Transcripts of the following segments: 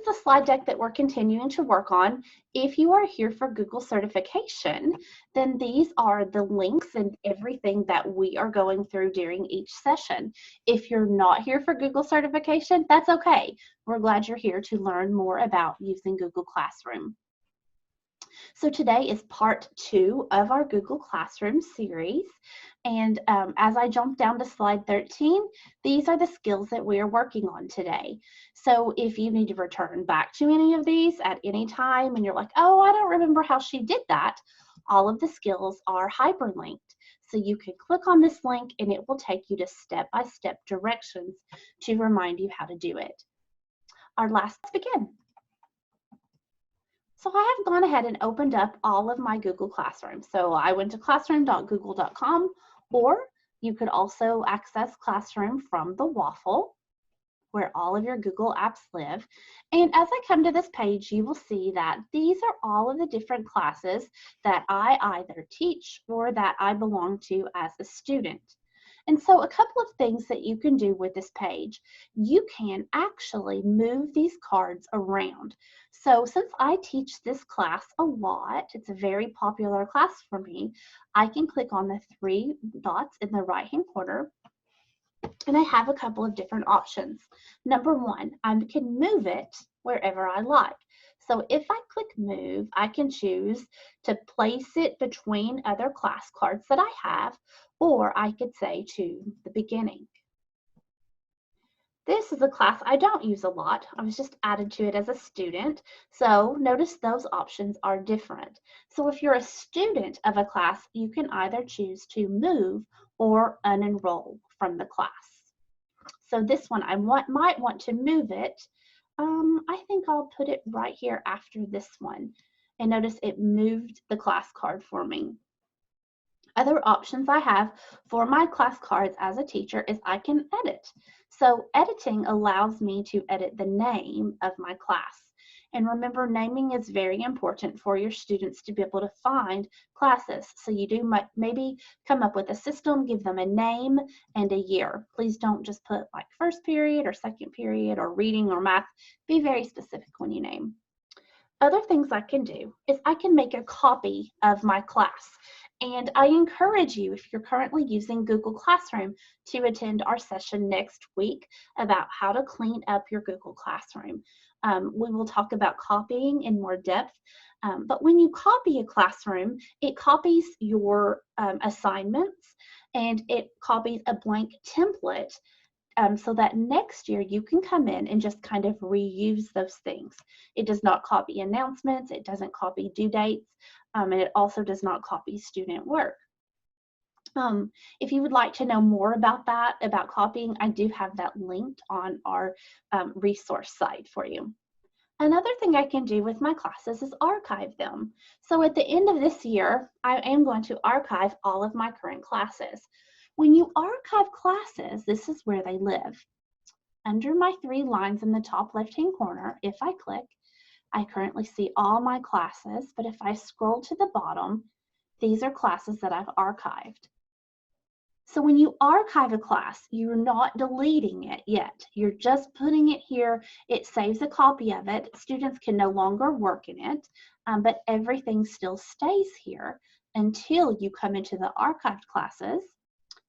the slide deck that we're continuing to work on. If you are here for Google certification, then these are the links and everything that we are going through during each session. If you're not here for Google certification, that's okay. We're glad you're here to learn more about using Google Classroom. So today is part 2 of our Google Classroom series. And as I jump down to slide 13, these are the skills that we are working on today. So if you need to return back to any of these at any time and you're like, oh, I don't remember how she did that, all of the skills are hyperlinked. So you can click on this link and it will take you to step-by-step directions to remind you how to do it. Let's begin. So I have gone ahead and opened up all of my Google Classroom. So I went to classroom.google.com, or you could also access Classroom from the waffle, where all of your Google apps live. And as I come to this page, you will see that these are all of the different classes that I either teach or that I belong to as a student. And so a couple of things that you can do with this page, you can actually move these cards around. So since I teach this class a lot, it's a very popular class for me, I can click on the 3 dots in the right-hand corner, and I have a couple of different options. Number 1, I can move it wherever I like. So if I click move, I can choose to place it between other class cards that I have, or I could say to the beginning. This is a class I don't use a lot. I was just added to it as a student. So notice those options are different. So if you're a student of a class, you can either choose to move or unenroll from the class. So this one, I might want to move it. I think I'll put it right here after this one. And notice it moved the class card for me. Other options I have for my class cards as a teacher is I can edit. So editing allows me to edit the name of my class. And remember, naming is very important for your students to be able to find classes. So you do maybe come up with a system, give them a name and a year. Please don't just put like first period or second period or reading or math. Be very specific when you name. Other things I can do is I can make a copy of my class. And I encourage you, if you're currently using Google Classroom, to attend our session next week about how to clean up your Google Classroom. We will talk about copying in more depth, but when you copy a classroom, it copies your assignments and it copies a blank template so that next year you can come in and just kind of reuse those things. It does not copy announcements, it doesn't copy due dates, and it also does not copy student work. If you would like to know more about that, about copying, I do have that linked on our resource site for you. Another thing I can do with my classes is archive them. So at the end of this year, I am going to archive all of my current classes. When you archive classes, this is where they live. Under my 3 lines in the top left-hand corner, if I click, I currently see all my classes, but if I scroll to the bottom, these are classes that I've archived. So when you archive a class, you're not deleting it yet. You're just putting it here. It saves a copy of it. Students can no longer work in it, but everything still stays here until you come into the archived classes.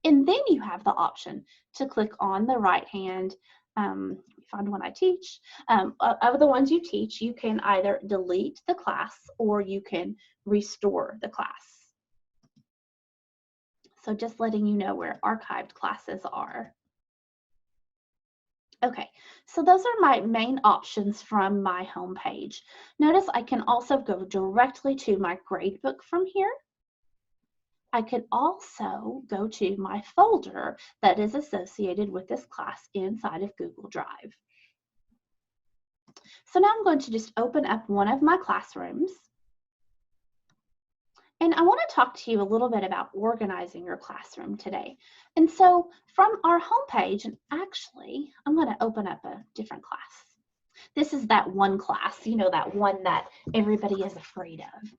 And then you have the option to click on the right hand, find one I teach. Of the ones you teach, you can either delete the class or you can restore the class. So just letting you know where archived classes are. Okay, so those are my main options from my home page. Notice I can also go directly to my gradebook from here. I could also go to my folder that is associated with this class inside of Google Drive. So now I'm going to just open up one of my classrooms. And I want to talk to you a little bit about organizing your classroom today. And so from our homepage, and actually, I'm going to open up a different class. This is that one class, you know, that one that everybody is afraid of.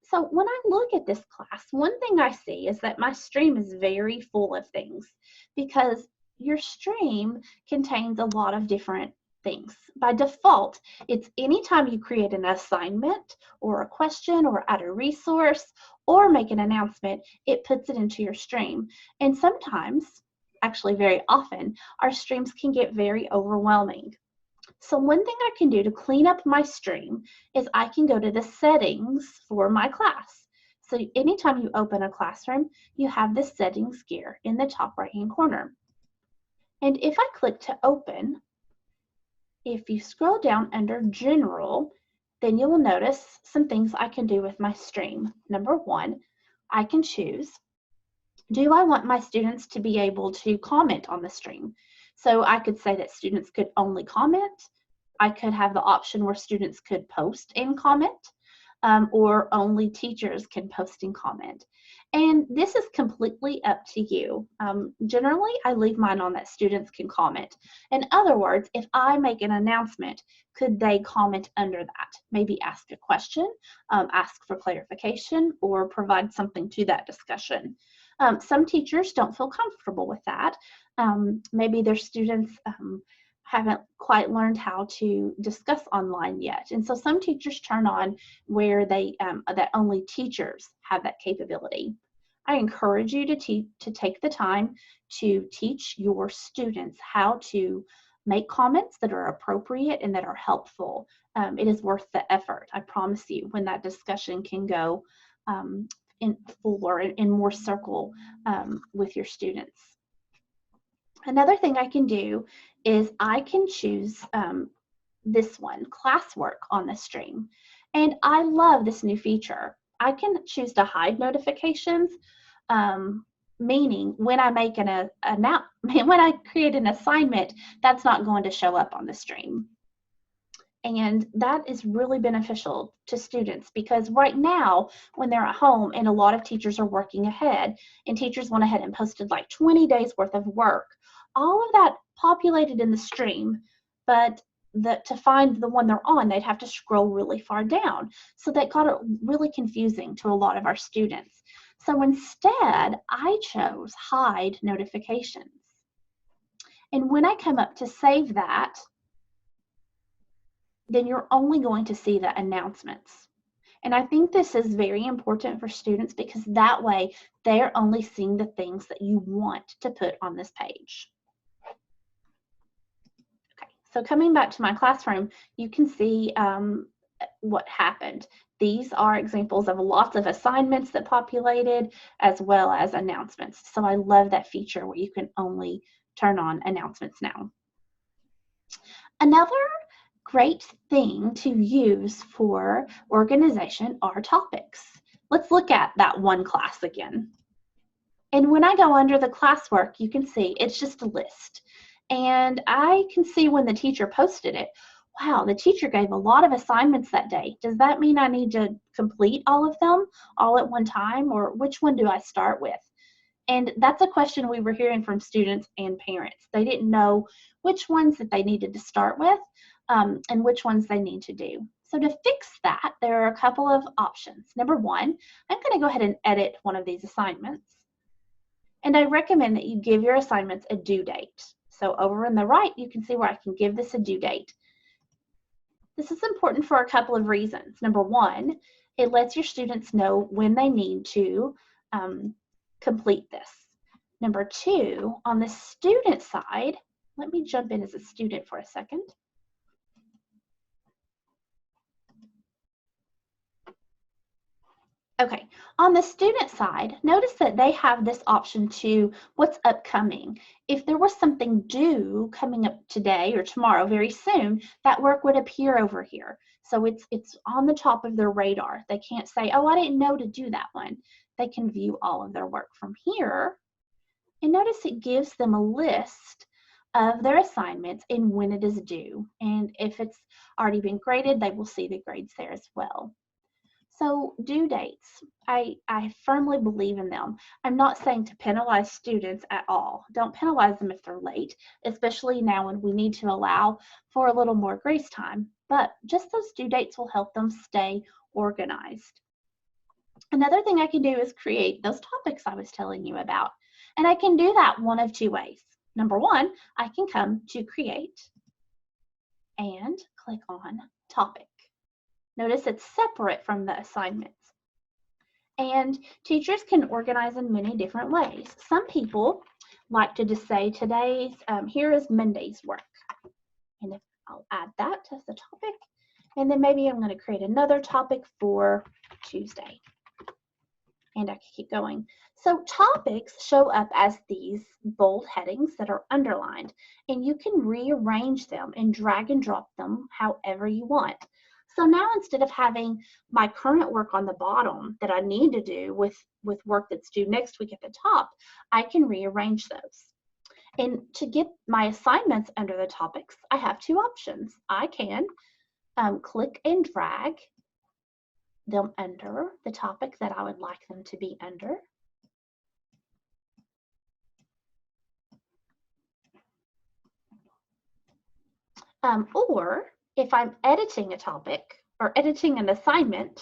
So when I look at this class, one thing I see is that my stream is very full of things because your stream contains a lot of different things. By default, it's anytime you create an assignment or a question or add a resource or make an announcement, it puts it into your stream. And sometimes, actually very often, our streams can get very overwhelming. So one thing I can do to clean up my stream is I can go to the settings for my class. So anytime you open a classroom, you have this settings gear in the top right-hand corner. And if I click to open, if you scroll down under General, then you will notice some things I can do with my stream. Number one, I can choose, do I want my students to be able to comment on the stream? So I could say that students could only comment. I could have the option where students could post and comment, or only teachers can post and comment. And this is completely up to you. Generally, I leave mine on that students can comment. In other words, if I make an announcement, could they comment under that? Maybe ask a question, ask for clarification, or provide something to that discussion. Some teachers don't feel comfortable with that. Maybe their students haven't quite learned how to discuss online yet. And so some teachers turn on where they that only teachers have that capability. I encourage you to take the time to teach your students how to make comments that are appropriate and that are helpful. It is worth the effort, I promise you, when that discussion can go in fuller and in more circle with your students. Another thing I can do is I can choose this one, Classwork, on the stream. And I love this new feature. I can choose to hide notifications, meaning when I make when I create an assignment, that's not going to show up on the stream. And that is really beneficial to students because right now, when they're at home and a lot of teachers are working ahead and teachers went ahead and posted like 20 days worth of work, all of that populated in the stream, but to find the one they're on, they'd have to scroll really far down. So that got it really confusing to a lot of our students. So instead, I chose hide notifications. And when I come up to save that, then you're only going to see the announcements. And I think this is very important for students because that way they're only seeing the things that you want to put on this page. Okay, so coming back to my classroom, you can see what happened. These are examples of lots of assignments that populated as well as announcements. So I love that feature where you can only turn on announcements now. Another great thing to use for organization are topics. Let's look at that one class again. And when I go under the classwork, you can see it's just a list. And I can see when the teacher posted it, wow, the teacher gave a lot of assignments that day. Does that mean I need to complete all of them all at one time, or which one do I start with? And that's a question we were hearing from students and parents. They didn't know which ones that they needed to start with and which ones they need to do. So to fix that, there are a couple of options. Number one, I'm going to go ahead and edit one of these assignments. And I recommend that you give your assignments a due date. So over on the right, you can see where I can give this a due date. This is important for a couple of reasons. Number one, it lets your students know when they need to complete this. Number two, on the student side, let me jump in as a student for a second. Okay, on the student side, notice that they have this option to what's upcoming. If there was something due coming up today or tomorrow very soon, that work would appear over here. So it's on the top of their radar. They can't say, oh, I didn't know to do that one. They can view all of their work from here. And notice it gives them a list of their assignments and when it is due. And if it's already been graded, they will see the grades there as well. So due dates, I firmly believe in them. I'm not saying to penalize students at all. Don't penalize them if they're late, especially now when we need to allow for a little more grace time. But just those due dates will help them stay organized. Another thing I can do is create those topics I was telling you about. And I can do that one of two ways. Number one, I can come to create. and click on Topic. Notice it's separate from the assignments. And teachers can organize in many different ways. Some people like to just say here is Monday's work. And if I'll add that as the topic. And then maybe I'm going to create another topic for Tuesday. And I can keep going. So topics show up as these bold headings that are underlined, and you can rearrange them and drag and drop them however you want. So now instead of having my current work on the bottom that I need to do with work that's due next week at the top, I can rearrange those. And to get my assignments under the topics, I have two options. I can click and drag them under the topic that I would like them to be under. Or if I'm editing a topic or editing an assignment,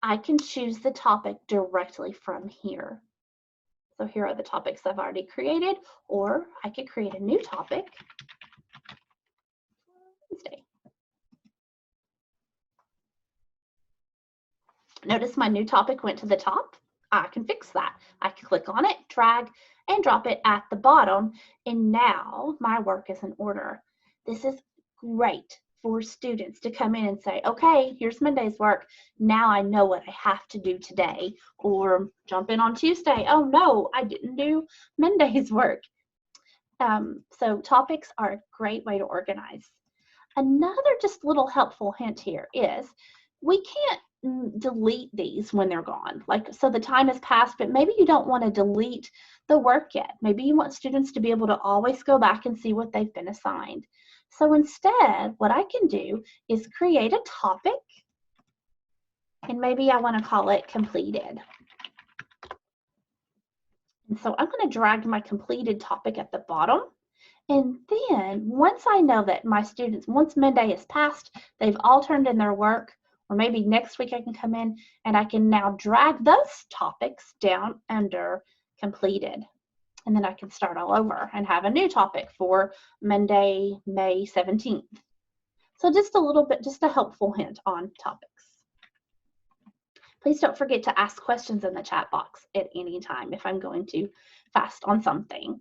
I can choose the topic directly from here. So here are the topics I've already created, or I could create a new topic Wednesday. Notice my new topic went to the top. I can fix that. I can click on it, drag, and drop it at the bottom, and now my work is in order. This is great for students to come in and say, okay, here's Monday's work. Now I know what I have to do today. Or jump in on Tuesday. Oh no, I didn't do Monday's work. So topics are a great way to organize. Another just little helpful hint here is we can't delete these when they're gone. So the time has passed, but maybe you don't want to delete the work yet. Maybe you want students to be able to always go back and see what they've been assigned. So instead, what I can do is create a topic, and maybe I want to call it completed. And so I'm going to drag my completed topic at the bottom. And then once I know that my students, once Monday is passed, they've all turned in their work, or maybe next week I can come in and I can now drag those topics down under completed. And then I can start all over and have a new topic for Monday, May 17th. So just a little bit, just a helpful hint on topics. Please don't forget to ask questions in the chat box at any time if I'm going to fast on something.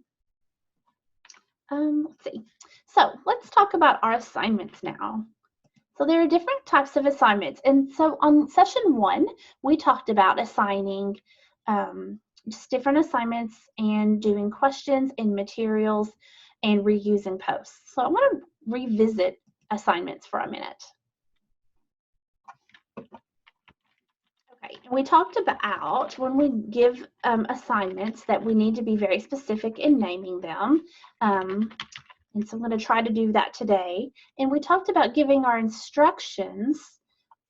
Let's see. So let's talk about our assignments now. So there are different types of assignments. And so on session 1, we talked about assigning just different assignments and doing questions and materials and reusing posts. So I want to revisit assignments for a minute. Okay, we talked about when we give assignments that we need to be very specific in naming them. And so I'm going to try to do that today. And we talked about giving our instructions.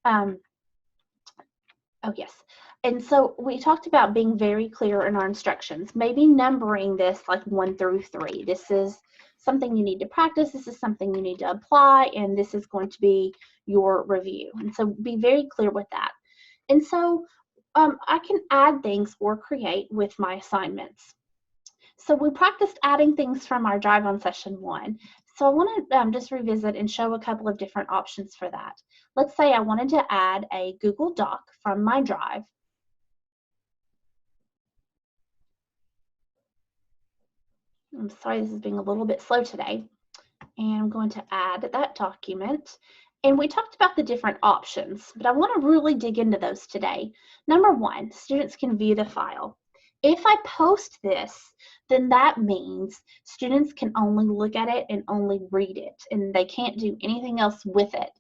Oh, yes. And so we talked about being very clear in our instructions, maybe numbering this like 1 through 3. This is something you need to practice. This is something you need to apply. And this is going to be your review. And so be very clear with that. And so I can add things or create with my assignments. So we practiced adding things from our drive on session 1. So I want to just revisit and show a couple of different options for that. Let's say I wanted to add a Google Doc from my drive. I'm sorry, this is being a little bit slow today. And I'm going to add that document. And we talked about the different options, but I want to really dig into those today. Number 1, students can view the file. If I post this, then that means students can only look at it and only read it, and they can't do anything else with it.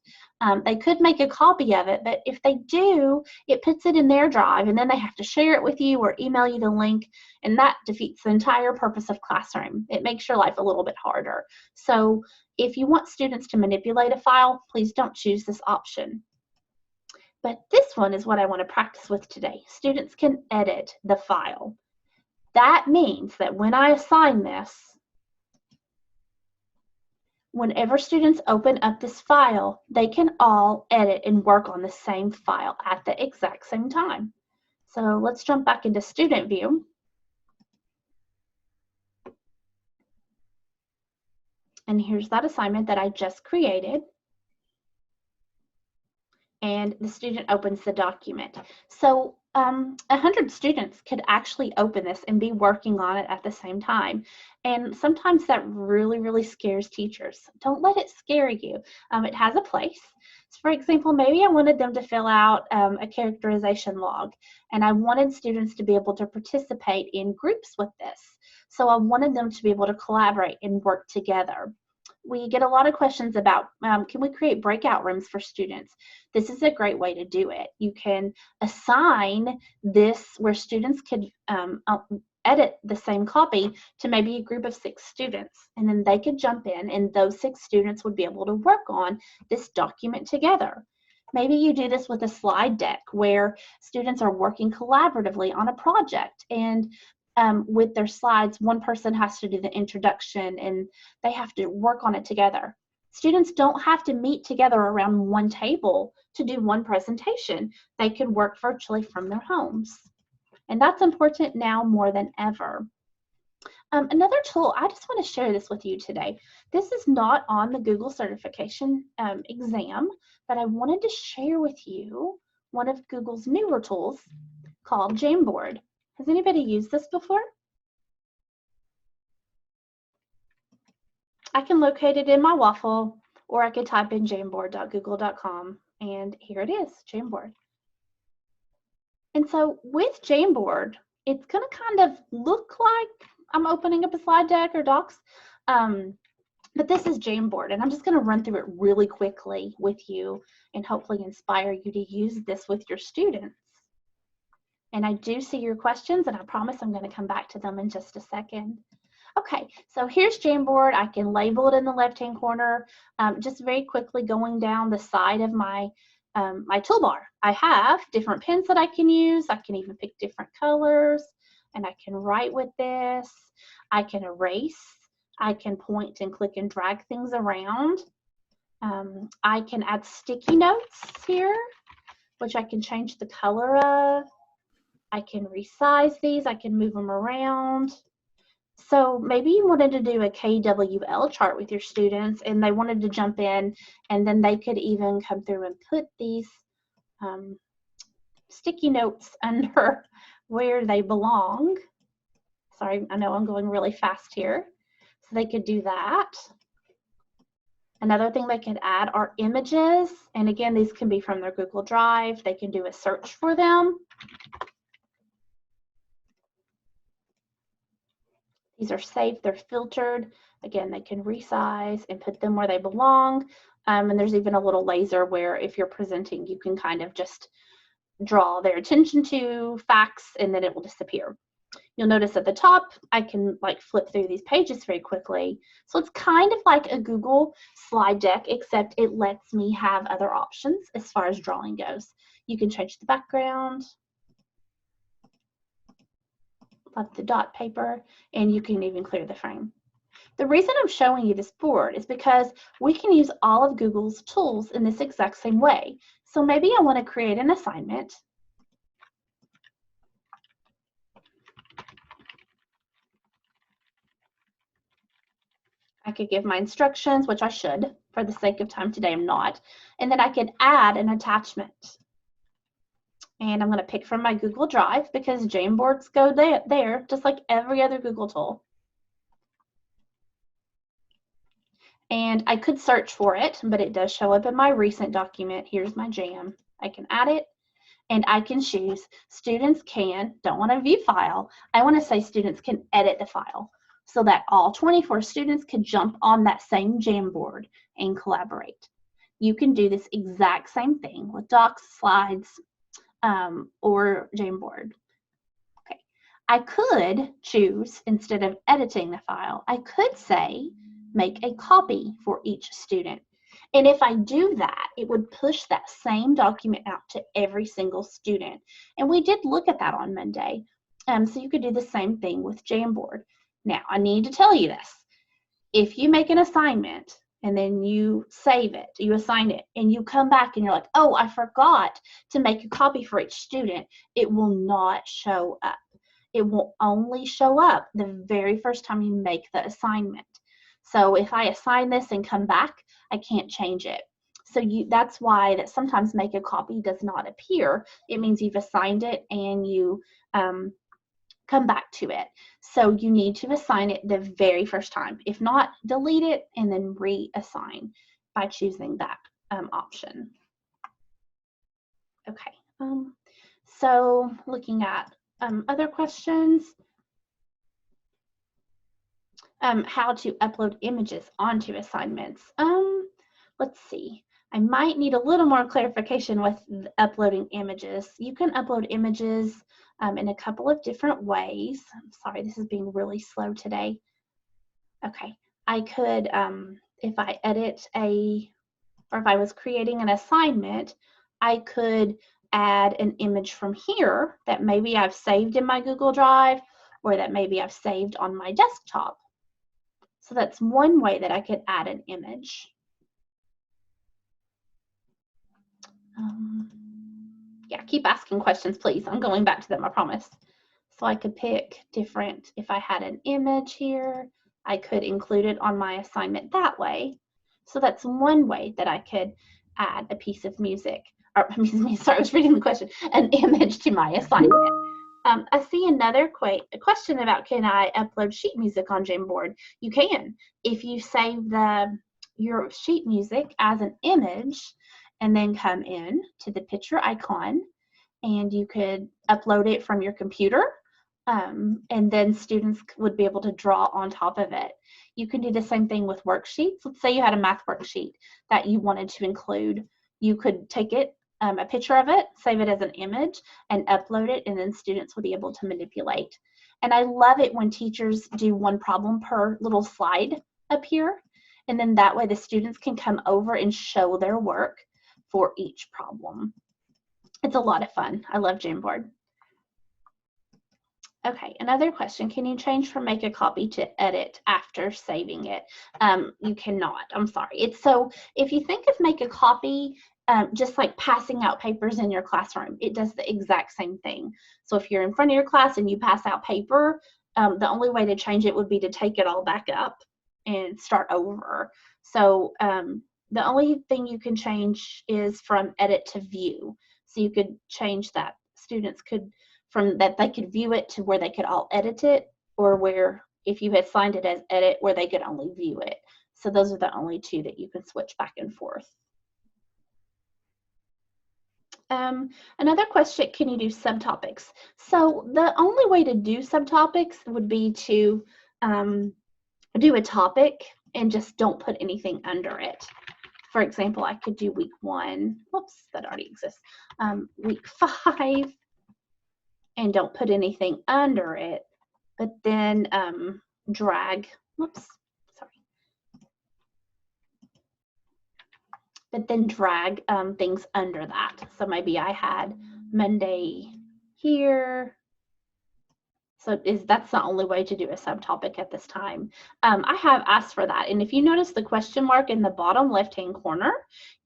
They could make a copy of it, but if they do, it puts it in their drive, and then they have to share it with you or email you the link, and that defeats the entire purpose of Classroom. It makes your life a little bit harder. So if you want students to manipulate a file, please don't choose this option. But this one is what I want to practice with today. Students can edit the file. That means that when I assign this, whenever students open up this file, they can all edit and work on the same file at the exact same time. So let's jump back into student view. And here's that assignment that I just created. And the student opens the document. So 100 students could actually open this and be working on it at the same time. And sometimes that really, really scares teachers. Don't let it scare you. It has a place. So for example, maybe I wanted them to fill out a characterization log, and I wanted students to be able to participate in groups with this. So I wanted them to be able to collaborate and work together. We get a lot of questions about, can we create breakout rooms for students? This is a great way to do it. You can assign this where students could edit the same copy to maybe a group of 6 students, and then they could jump in and those 6 students would be able to work on this document together. Maybe you do this with a slide deck where students are working collaboratively on a project, and with their slides, one person has to do the introduction and they have to work on it together. Students don't have to meet together around one table to do one presentation. They can work virtually from their homes. And that's important now more than ever. Another tool, I just want to share this with you today. This is not on the Google certification exam, but I wanted to share with you one of Google's newer tools called Jamboard. Has anybody used this before? I can locate it in my waffle, or I could type in jamboard.google.com, and here it is, Jamboard. And so with Jamboard, it's going to kind of look like I'm opening up a slide deck or docs, but this is Jamboard, and I'm just going to run through it really quickly with you and hopefully inspire you to use this with your students. And I do see your questions, and I promise I'm going to come back to them in just a second. Okay, so here's Jamboard. I can label it in the left-hand corner. Just very quickly going down the side of my my toolbar. I have different pens that I can use. I can even pick different colors, and I can write with this. I can erase. I can point and click and drag things around. I can add sticky notes here, which I can change the color of. I can resize these. I can move them around. So maybe you wanted to do a KWL chart with your students and they wanted to jump in, and then they could even come through and put these sticky notes under where they belong. Sorry, I know I'm going really fast here. So they could do that. Another thing they could add are images. And again, these can be from their Google Drive. They can do a search for them. These are safe, they're filtered. Again, they can resize and put them where they belong. And there's even a little laser where if you're presenting, you can kind of just draw their attention to facts and then it will disappear. You'll notice at the top, I can like flip through these pages very quickly. So it's kind of like a Google slide deck, except it lets me have other options as far as drawing goes. You can change the background, like the dot paper, and you can even clear the frame. The reason I'm showing you this board is because we can use all of Google's tools in this exact same way. So maybe I want to create an assignment. I could give my instructions, which I should. For the sake of time today, I'm not. And then I could add an attachment. And I'm going to pick from my Google Drive because Jamboards go there, just like every other Google tool. And I could search for it, but it does show up in my recent document. Here's my Jam. I can add it, and I can choose students don't want to view file. I want to say students can edit the file so that all 24 students can jump on that same Jamboard and collaborate. You can do this exact same thing with docs, slides, or Jamboard. Okay, I could choose, instead of editing the file, I could say make a copy for each student. And if I do that, it would push that same document out to every single student. And we did look at that on Monday. So you could do the same thing with Jamboard. Now, I need to tell you this. If you make an assignment and then you save it, you assign it, and you come back and you're like, oh, I forgot to make a copy for each student, it will not show up. It will only show up the very first time you make the assignment. So if I assign this and come back, I can't change it. So that's why that sometimes make a copy does not appear. It means you've assigned it and you come back to it. So you need to assign it the very first time. If not, delete it and then reassign by choosing that option. Okay, so looking at other questions, how to upload images onto assignments. Let's see. I might need a little more clarification with uploading images. You can upload images in a couple of different ways. I'm sorry, this is being really slow today. Okay, I could, if I edit or if I was creating an assignment, I could add an image from here that maybe I've saved in my Google Drive or that maybe I've saved on my desktop. So that's one way that I could add an image. Yeah, keep asking questions, please. I'm going back to them, I promise. So I could pick different, if I had an image here, I could include it on my assignment that way. So that's one way that I could add a piece of music, or sorry, I was reading the question, an image to my assignment. I see another question about, can I upload sheet music on Jamboard? You can. If you save your sheet music as an image and then come in to the picture icon, and you could upload it from your computer, and then students would be able to draw on top of it. You can do the same thing with worksheets. Let's say you had a math worksheet that you wanted to include. You could take it, a picture of it, save it as an image, and upload it, and then students would be able to manipulate. And I love it when teachers do one problem per little slide up here, and then that way the students can come over and show their work for each problem. It's a lot of fun. I love Jamboard. Okay, another question. Can you change from make a copy to edit after saving it? You cannot. I'm sorry. So if you think of make a copy, just like passing out papers in your classroom, it does the exact same thing. So if you're in front of your class and you pass out paper, the only way to change it would be to take it all back up and start over. So the only thing you can change is from edit to view. So you could change that. Students could, from that they could view it to where they could all edit it, or where if you had assigned it as edit where they could only view it. So those are the only two that you can switch back and forth. Another question, can you do subtopics? So the only way to do subtopics would be to do a topic and just don't put anything under it. For example, I could do week 1, whoops, that already exists, week 5, and don't put anything under it, but then drag, whoops, sorry, but then drag things under that. So maybe I had Monday here. So that's the only way to do a subtopic at this time. I have asked for that. And if you notice the question mark in the bottom left-hand corner,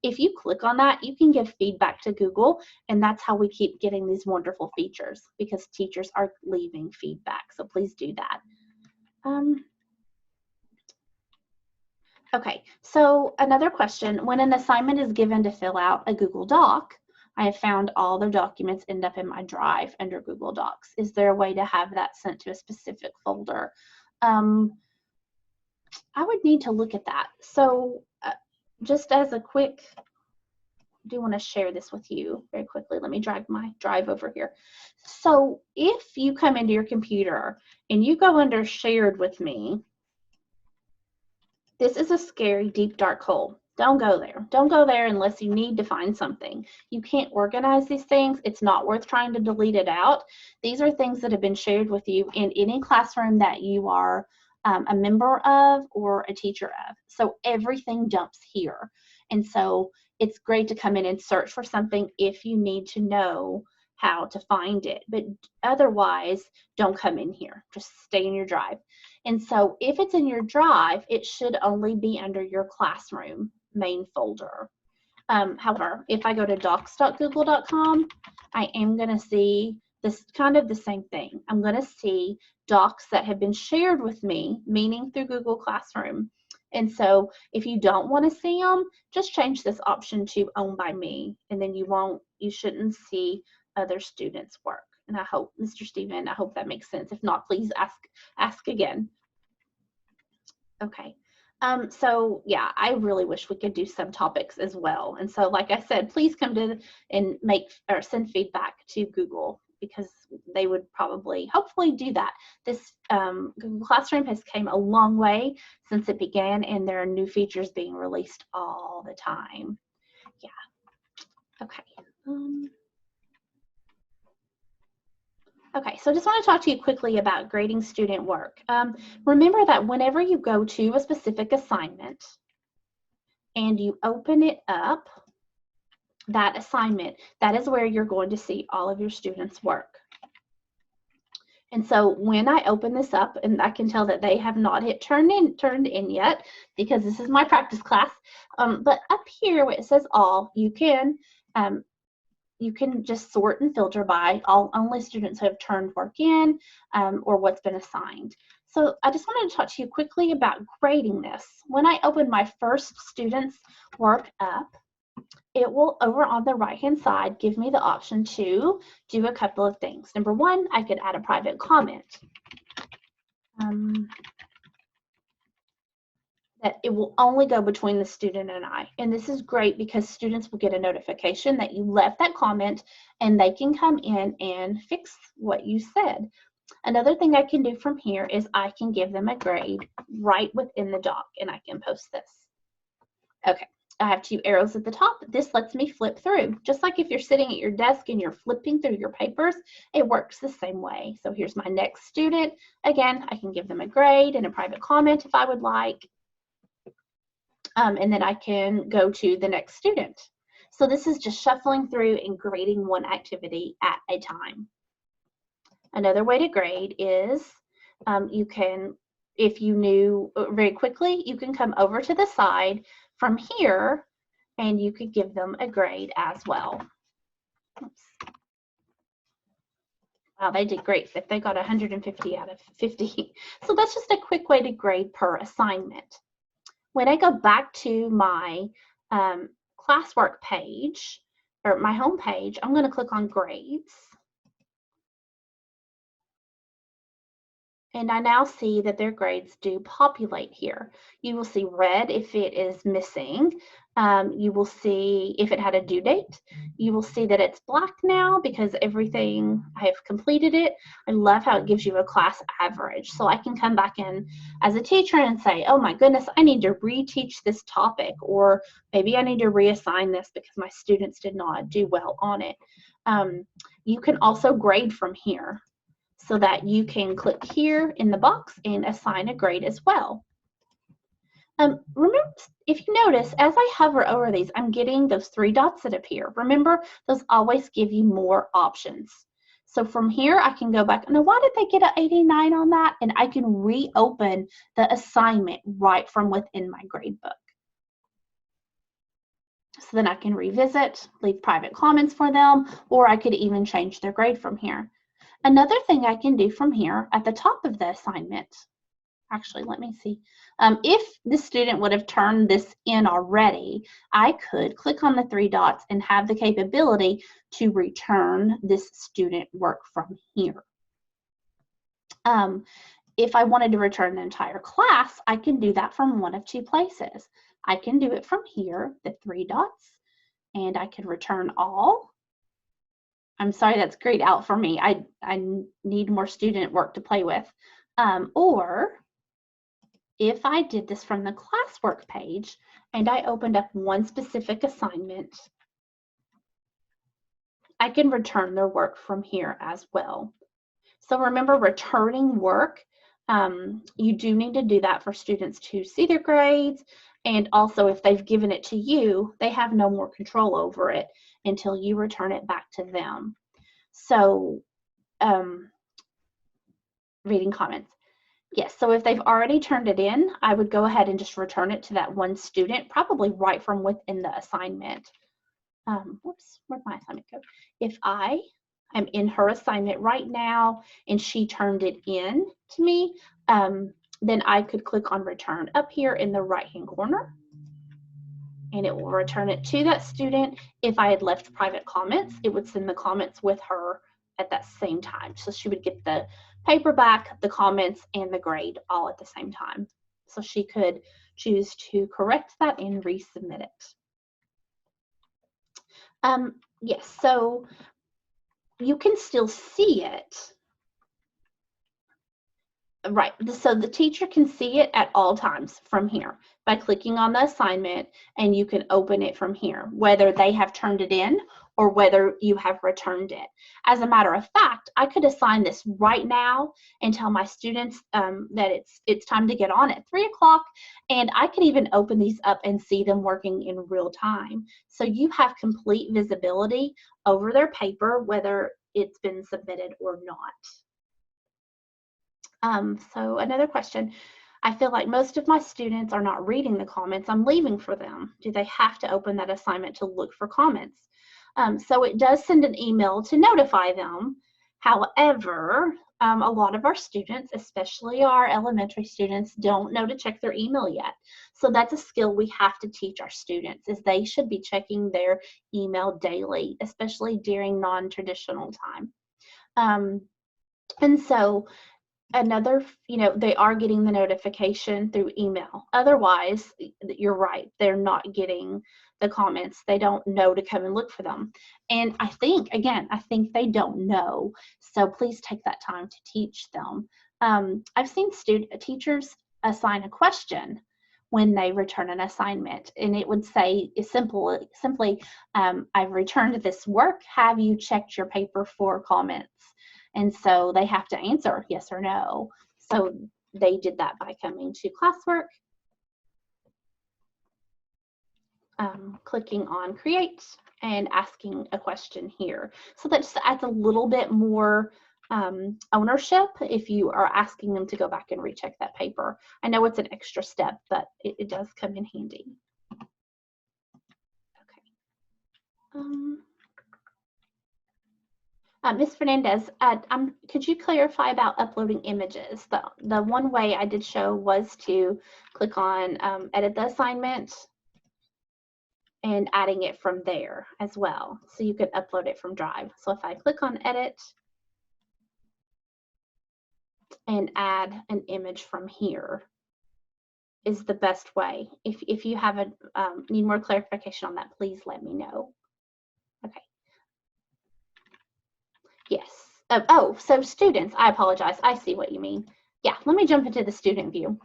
if you click on that, you can give feedback to Google. And that's how we keep getting these wonderful features, because teachers are leaving feedback. So please do that. Okay, so another question, when an assignment is given to fill out a Google Doc, I have found all the documents end up in my drive under Google Docs. Is there a way to have that sent to a specific folder? I would need to look at that. So just as a quick, I do want to share this with you very quickly. Let me drag my drive over here. So if you come into your computer and you go under shared with me, this is a scary, deep, dark hole. Don't go there. Don't go there unless you need to find something. You can't organize these things. It's not worth trying to delete it out. These are things that have been shared with you in any classroom that you are a member of or a teacher of. So everything dumps here. And so it's great to come in and search for something if you need to know how to find it. But otherwise, don't come in here. Just stay in your drive. And so if it's in your drive, it should only be under your classroom main folder. However, if I go to docs.google.com, I am going to see this kind of the same thing. I'm going to see docs that have been shared with me, meaning through Google Classroom, And so if you don't want to see them, just change this option to owned by me, and then you shouldn't see other students' work. And I hope, Mr. Stephen, I hope that makes sense. If not, please ask again. Okay. So yeah, I really wish we could do some topics as well. And so, like I said, please come to and make or send feedback to Google, because they would probably, hopefully, do that. This Google Classroom has came a long way since it began, and there are new features being released all the time. Yeah. Okay. Okay, so I just want to talk to you quickly about grading student work. Remember that whenever you go to a specific assignment and you open it up, that assignment, that is where you're going to see all of your students' work. And so when I open this up, and I can tell that they have not hit turned in yet, because this is my practice class, but up here where it says all, you can just sort and filter by only students who have turned work in, or what's been assigned. So I just wanted to talk to you quickly about grading this. When I open my first student's work up, it will, over on the right-hand side, give me the option to do a couple of things. Number one, I could add a private comment. That it will only go between the student and I. And this is great because students will get a notification that you left that comment, and they can come in and fix what you said. Another thing I can do from here is I can give them a grade right within the doc, and I can post this. Okay, I have two arrows at the top. This lets me flip through. Just like if you're sitting at your desk and you're flipping through your papers, it works the same way. So here's my next student. Again, I can give them a grade and a private comment if I would like. And then I can go to the next student. So this is just shuffling through and grading one activity at a time. Another way to grade is you can, if you knew very quickly, you can come over to the side from here and you could give them a grade as well. Oops. Wow, they did great. If they got 150 out of 50. So that's just a quick way to grade per assignment. When I go back to my classwork page, or my home page, I'm going to click on grades. And I now see that their grades do populate here. You will see red if it is missing. You will see if it had a due date. You will see that it's black now because everything, I have completed it. I love how it gives you a class average. So I can come back in as a teacher and say, oh my goodness, I need to reteach this topic, or maybe I need to reassign this because my students did not do well on it. You can also grade from here, so that you can click here in the box and assign a grade as well. Remember, if you notice, as I hover over these, I'm getting those three dots that appear. Remember, those always give you more options. So from here, I can go back. Now, why did they get an 89 on that? And I can reopen the assignment right from within my grade book. So then I can revisit, leave private comments for them, or I could even change their grade from here. Another thing I can do from here at the top of the assignment, actually, let me see. If the student would have turned this in already, I could click on the three dots and have the capability to return this student work from here. If I wanted to return the entire class, I can do that from one of two places. I can do it from here, the three dots, and I can return all. I'm sorry, that's grayed out for me. I need more student work to play with. Or if I did this from the classwork page and I opened up one specific assignment, I can return their work from here as well. So remember, returning work, you do need to do that for students to see their grades, and also if they've given it to you, they have no more control over it until you return it back to them. So reading comments. Yes, so if they've already turned it in, I would go ahead and just return it to that one student, probably right from within the assignment. Whoops, where'd my assignment go? If I am in her assignment right now and she turned it in to me, then I could click on return up here in the right-hand corner, and it will return it to that student. If I had left private comments, it would send the comments with her at that same time. So she would get the paper back, the comments, and the grade all at the same time. So she could choose to correct that and resubmit it. Yes, so you can still see it. Right, so the teacher can see it at all times from here by clicking on the assignment, and you can open it from here, whether they have turned it in or whether you have returned it. As a matter of fact, I could assign this right now and tell my students that it's time to get on at 3 o'clock, and I could even open these up and see them working in real time. So you have complete visibility over their paper, whether it's been submitted or not. So another question, I feel like most of my students are not reading the comments I'm leaving for them. Do they have to open that assignment to look for comments? So it does send an email to notify them. However, a lot of our students, especially our elementary students, don't know to check their email yet. So that's a skill we have to teach our students, is they should be checking their email daily, especially during non-traditional time. And so another, they are getting the notification through email. Otherwise, you're right, they're not getting the comments. They don't know to come and look for them. And I think they don't know. So please take that time to teach them. I've seen teachers assign a question when they return an assignment, and it would say simply, I've returned this work. Have you checked your paper for comments? And so they have to answer yes or no. So they did that by coming to Classwork, clicking on create and asking a question here. So that just adds a little bit more ownership if you are asking them to go back and recheck that paper. I know it's an extra step, but it does come in handy. Okay. Ms. Fernandez, could you clarify about uploading images? The one way I did show was to click on edit the assignment and adding it from there as well. So you could upload it from Drive. So if I click on edit and add an image from here is the best way. If you have need more clarification on that, please let me know. Okay. Yes. Oh, so students, I apologize. I see what you mean. Yeah, let me jump into the student view.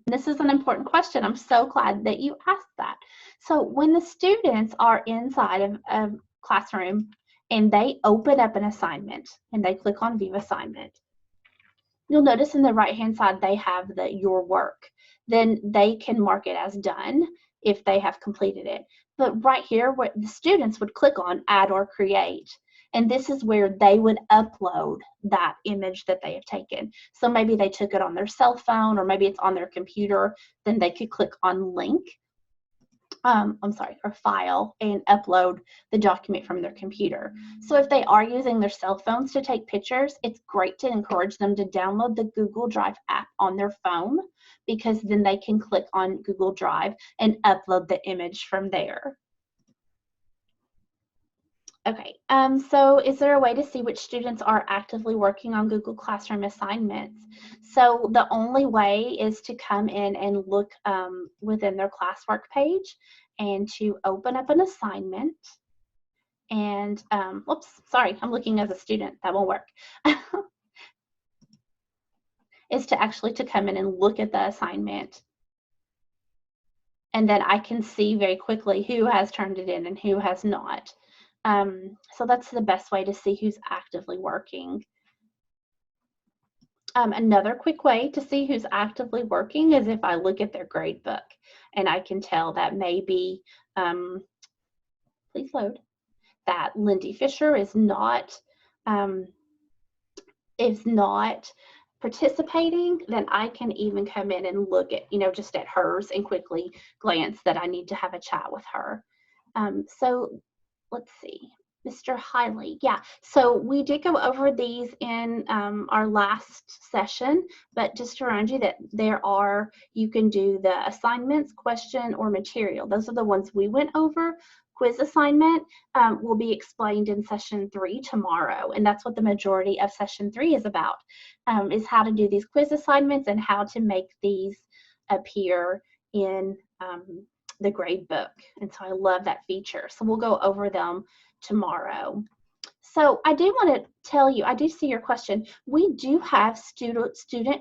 This is an important question. I'm so glad that you asked that. So when the students are inside of a classroom and they open up an assignment and they click on view assignment, you'll notice in the right-hand side they have your work. Then they can mark it as done if they have completed it. But right here, what the students would click on add or create. And this is where they would upload that image that they have taken. So maybe they took it on their cell phone, or maybe it's on their computer. Then they could click on link, or file, and upload the document from their computer. So if they are using their cell phones to take pictures, it's great to encourage them to download the Google Drive app on their phone, because then they can click on Google Drive and upload the image from there. Okay, so is there a way to see which students are actively working on Google Classroom assignments? So the only way is to come in and look within their Classwork page and to open up an assignment. And, oops, sorry, I'm looking as a student, that won't work. Is to actually to come in and look at the assignment. And then I can see very quickly who has turned it in and who has not. So that's the best way to see who's actively working. Another quick way to see who's actively working is if I look at their grade book, and I can tell that maybe, please load, that Lindy Fisher is not participating. Then I can even come in and look at, just at hers and quickly glance that I need to have a chat with her. So let's see. Mr. Hiley, yeah. So we did go over these in our last session, but just to remind you that you can do the assignments, question, or material. Those are the ones we went over. Quiz assignment will be explained in session 3 tomorrow, and that's what the majority of session 3 is about, is how to do these quiz assignments and how to make these appear in the grade book. And so I love that feature. So we'll go over them tomorrow. So I do want to tell you, I do see your question. We do have student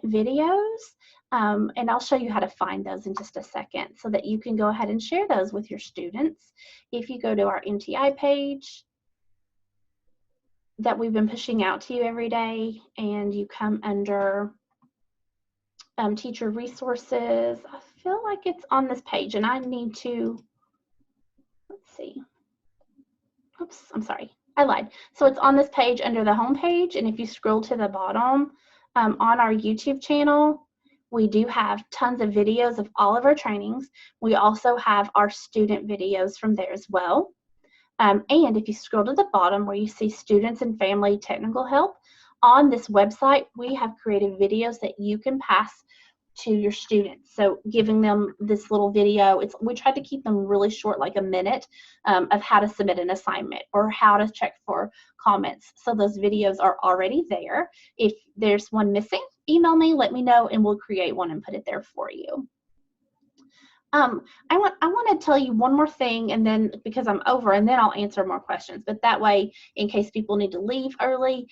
videos, and I'll show you how to find those in just a second so that you can go ahead and share those with your students. If you go to our MTI page that we've been pushing out to you every day, and you come under teacher resources, I feel like it's on this page, and I need to, let's see. Oops, I'm sorry, I lied. So it's on this page under the home page, and if you scroll to the bottom, on our YouTube channel, we do have tons of videos of all of our trainings. We also have our student videos from there as well. And if you scroll to the bottom where you see students and family technical help, on this website, we have created videos that you can pass to your students. So giving them this little video, we tried to keep them really short, like a minute, of how to submit an assignment or how to check for comments. So those videos are already there. If there's one missing, email me, let me know, and we'll create one and put it there for you. I want to tell you one more thing, and then because I'm over, and then I'll answer more questions. But that way, in case people need to leave early,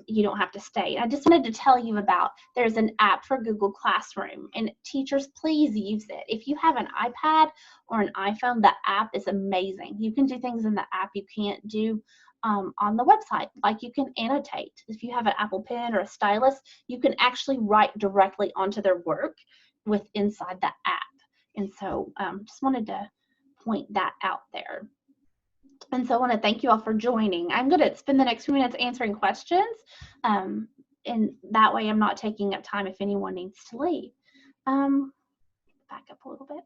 you don't have to stay. I just wanted to tell you about, there's an app for Google Classroom, and teachers, please use it. If you have an iPad or an iPhone, the app is amazing. You can do things in the app you can't do on the website. Like you can annotate. If you have an Apple Pen or a stylus, you can actually write directly onto their work inside the app. And so just wanted to point that out there. And so I want to thank you all for joining. I'm going to spend the next few minutes answering questions, and that way I'm not taking up time if anyone needs to leave. Back up a little bit.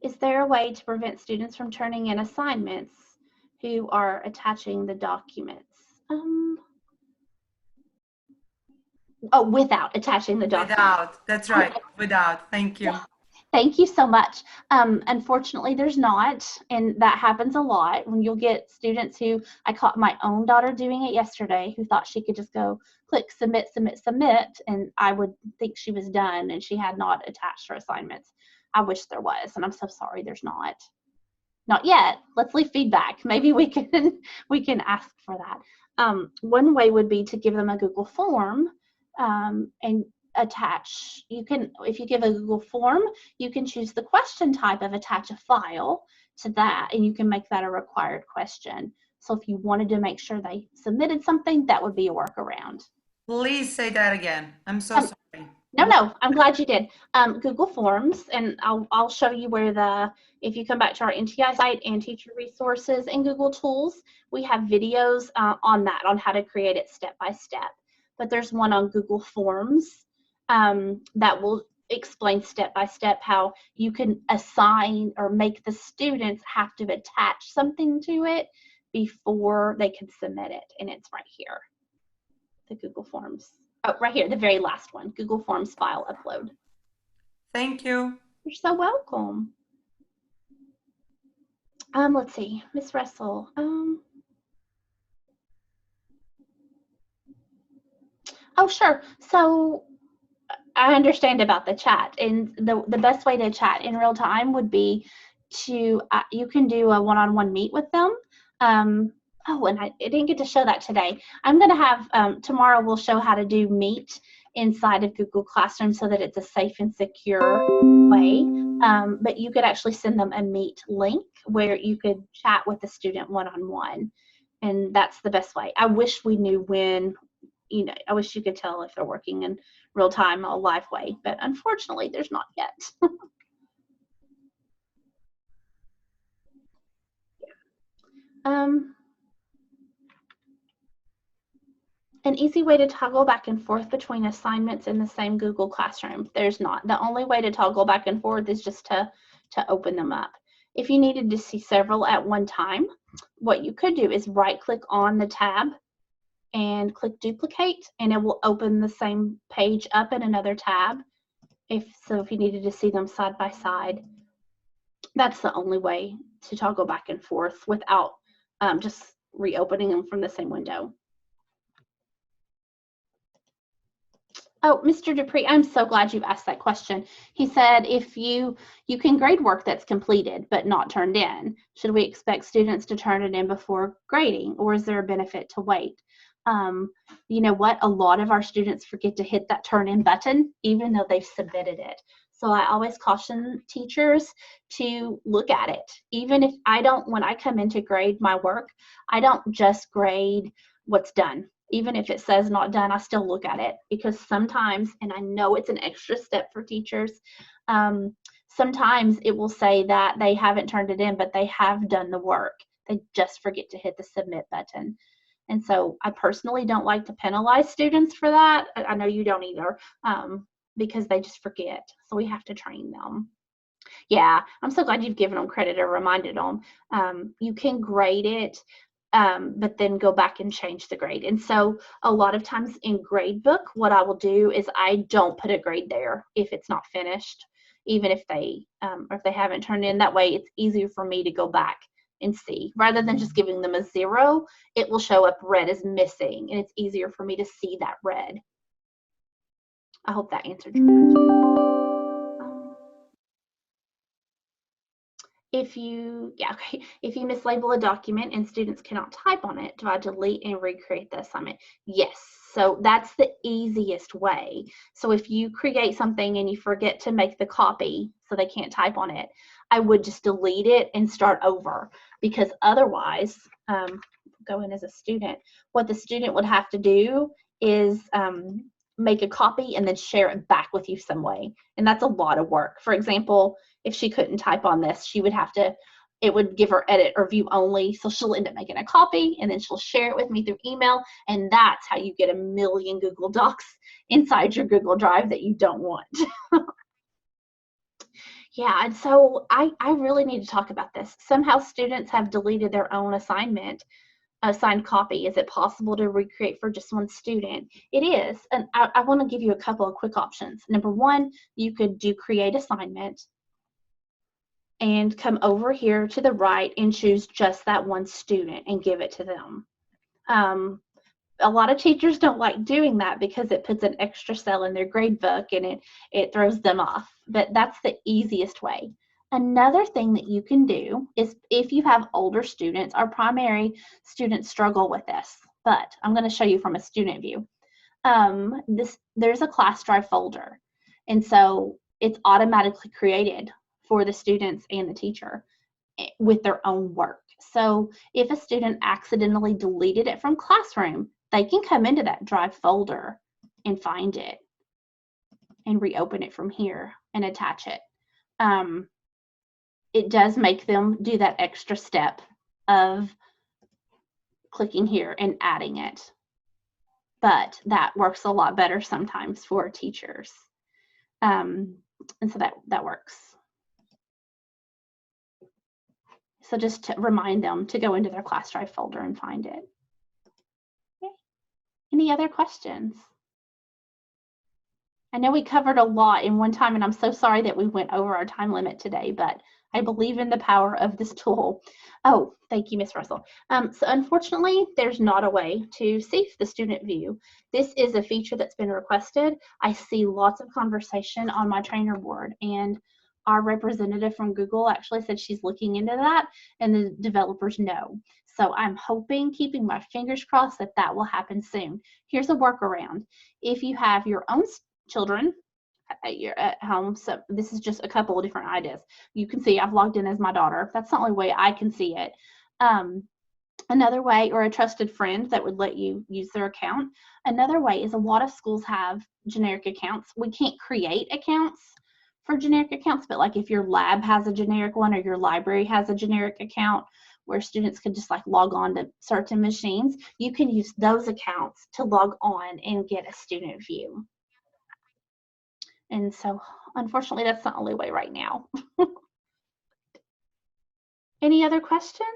Is there a way to prevent students from turning in assignments who are attaching the documents? Oh, without attaching the document. Without, that's right, without, thank you. Yeah. Thank you so much. Unfortunately, there's not, and that happens a lot when you'll get students who, I caught my own daughter doing it yesterday, who thought she could just go click submit, submit, submit, and I would think she was done, and she had not attached her assignments. I wish there was, and I'm so sorry there's not. Not yet. Let's leave feedback. Maybe we can ask for that. One way would be to give them a Google form, and attach. You can, if you give a Google form, you can choose the question type of attach a file to that, and you can make that a required question. So if you wanted to make sure they submitted something, that would be a workaround. Please say that again. I'm so sorry. No, I'm glad you did. Google Forms, and I'll show you where if you come back to our NTI site and teacher resources and Google Tools, we have videos on how to create it step by step. But there's one on Google Forms that will explain step by step how you can assign or make the students have to attach something to it before they can submit it. And it's right here, the Google Forms. Oh, right here, the very last one, Google Forms file upload. Thank you. You're so welcome. Let's see, Miss Russell. Oh, sure. So I understand about the chat, and the best way to chat in real time would be to, you can do a one-on-one meet with them. Oh, and I didn't get to show that today. I'm going to have, tomorrow we'll show how to do Meet inside of Google Classroom so that it's a safe and secure way. But you could actually send them a Meet link where you could chat with the student one-on-one. And that's the best way. I wish we knew when, I wish you could tell if they're working in real time, a live way, but unfortunately there's not yet. An easy way to toggle back and forth between assignments in the same Google Classroom. There's not. The only way to toggle back and forth is just to open them up. If you needed to see several at one time, what you could do is right-click on the tab and click duplicate, and it will open the same page up in another tab. If you needed to see them side by side, that's the only way to toggle back and forth without just reopening them from the same window. Oh, Mr. Dupree, I'm so glad you asked that question. He said if you can grade work that's completed but not turned in, should we expect students to turn it in before grading, or is there a benefit to wait? You know what? A lot of our students forget to hit that turn in button even though they've submitted it. So I always caution teachers to look at it. Even if when I come in to grade my work, I don't just grade what's done. Even if it says not done, I still look at it, because sometimes, and I know it's an extra step for teachers, sometimes it will say that they haven't turned it in, but they have done the work. They just forget to hit the submit button. And so I personally don't like to penalize students for that. I know you don't either, because they just forget. So we have to train them. Yeah, I'm so glad you've given them credit or reminded them. You can grade it, but then go back and change the grade. And so a lot of times in gradebook, what I will do is I don't put a grade there if it's not finished, even if they haven't turned in. That way it's easier for me to go back and see. Rather than just giving them a 0, it will show up red as missing, and it's easier for me to see that red. I hope that answered your question. If you mislabel a document and students cannot type on it, do I delete and recreate the assignment? Yes. So that's the easiest way. So if you create something and you forget to make the copy so they can't type on it, I would just delete it and start over, because otherwise, go in as a student, what the student would have to do is make a copy and then share it back with you some way. And that's a lot of work. For example, if she couldn't type on this, she would have to, it would give her edit or view only. So she'll end up making a copy and then she'll share it with me through email. And that's how you get a million Google Docs inside your Google Drive that you don't want. Yeah, and so I really need to talk about this. Somehow students have deleted their own assigned copy. Is it possible to recreate for just one student? It is, and I want to give you a couple of quick options. Number one, you could do create assignment and come over here to the right and choose just that one student and give it to them. A lot of teachers don't like doing that because it puts an extra cell in their grade book and it throws them off, but that's the easiest way. Another thing that you can do is, if you have older students, our primary students struggle with this, but I'm going to show you from a student view. There's a class drive folder, and so it's automatically created for the students and the teacher with their own work. So if a student accidentally deleted it from Classroom, they can come into that drive folder and find it and reopen it from here and attach it. It does make them do that extra step of clicking here and adding it, but that works a lot better sometimes for teachers. And so that works. So just to remind them to go into their class drive folder and find it. Okay. Any other questions? I know we covered a lot in one time, and I'm so sorry that we went over our time limit today, but I believe in the power of this tool. Oh, thank you, Ms. Russell. So unfortunately, there's not a way to see the student view. This is a feature that's been requested. I see lots of conversation on my trainer board, and our representative from Google actually said she's looking into that, and the developers know. So I'm hoping, keeping my fingers crossed, that that will happen soon. Here's a workaround. If you have your own children at home, so this is just a couple of different ideas. You can see I've logged in as my daughter. That's the only way I can see it. Another way, or a trusted friend that would let you use their account. Another way is, a lot of schools have generic accounts. We can't create accounts for generic accounts, but like if your lab has a generic one or your library has a generic account where students could just like log on to certain machines, you can use those accounts to log on and get a student view. And so unfortunately, that's the only way right now. Any other questions?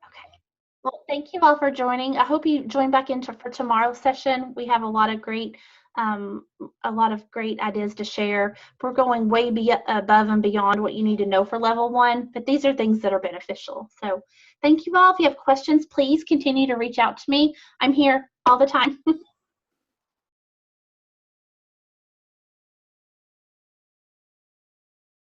Okay. Well, thank you all for joining. I hope you join back in for tomorrow's session. We have um, a lot of great ideas to share. We're going way above and beyond what you need to know for level 1, but these are things that are beneficial. So thank you all. If you have questions, please continue to reach out to me. I'm here all the time.